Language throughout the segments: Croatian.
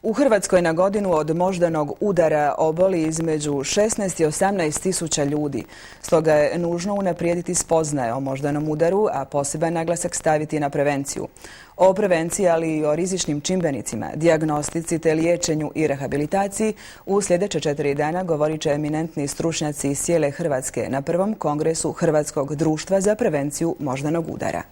U Hrvatskoj na godinu od moždanog udara oboli između 16 i 18 tisuća ljudi. Stoga je nužno unaprijediti spoznaje o moždanom udaru, a poseban naglasak staviti na prevenciju. O prevenciji, ali i o rizičnim čimbenicima, dijagnostici te liječenju i rehabilitaciji u sljedeće 4 dana govorit će eminentni stručnjaci iz cijele Hrvatske na prvom kongresu Hrvatskog društva za prevenciju moždanog udara.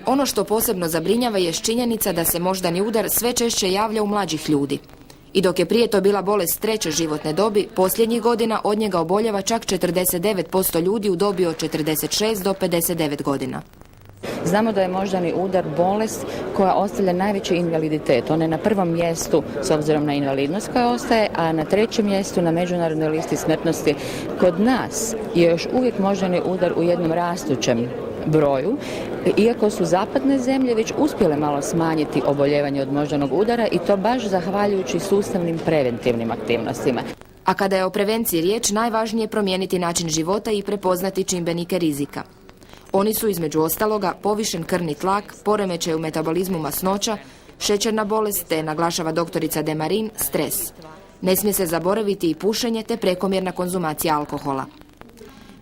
Ono što posebno zabrinjava je činjenica da se moždani udar sve češće javlja u mlađih ljudi. I dok je prije to bila bolest 3. životne dobi, posljednjih godina od njega oboljeva čak 49% ljudi u dobi od 46 do 59 godina. Znamo da je moždani udar bolest koja ostavlja najveći invaliditet. On je na prvom mjestu s obzirom na invalidnost koja ostaje, a na 3. mjestu na međunarodnoj listi smrtnosti. Kod nas je još uvijek moždani udar u jednom rastućem broju, iako su zapadne zemlje već uspjele malo smanjiti oboljevanje od moždanog udara i to baš zahvaljujući sustavnim preventivnim aktivnostima. A kada je o prevenciji riječ, najvažnije je promijeniti način života i prepoznati čimbenike rizika. Oni su između ostaloga povišen krvni tlak, poremećaj u metabolizmu masnoća, šećerna bolest te, naglašava doktorica Demarin, stres. Ne smije se zaboraviti i pušenje te prekomjerna konzumacija alkohola.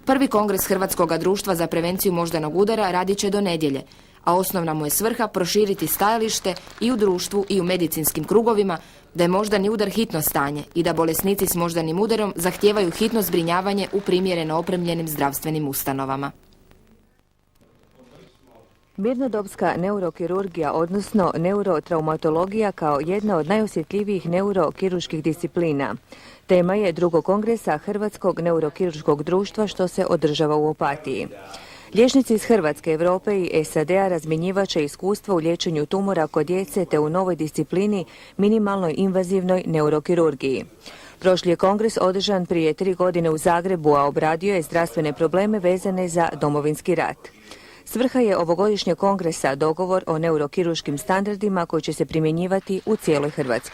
Prvi kongres Hrvatskog društva za prevenciju moždanog udara radit će do nedjelje, a osnovna mu je svrha proširiti stajalište i u društvu i u medicinskim krugovima da je moždani udar hitno stanje i da bolesnici s moždanim udarom zahtijevaju hitno zbrinjavanje u primjereno opremljenim zdravstvenim ustanovama. Mirnodopska neurokirurgija, odnosno neurotraumatologija kao jedna od najosjetljivijih neurokirurških disciplina. Tema je drugog kongresa Hrvatskog neurokirurškog društva što se održava u Opatiji. Liječnici iz Hrvatske, Europe i SAD-a razmjenjivat će iskustva u liječenju tumora kod djece te u novoj disciplini minimalnoj invazivnoj neurokirurgiji. Prošli je kongres održan prije 3 godine u Zagrebu, a obradio je zdravstvene probleme vezane za Domovinski rat. Svrha je ovogodišnjeg kongresa dogovor o neurokirurškim standardima koji će se primjenjivati u cijeloj Hrvatskoj.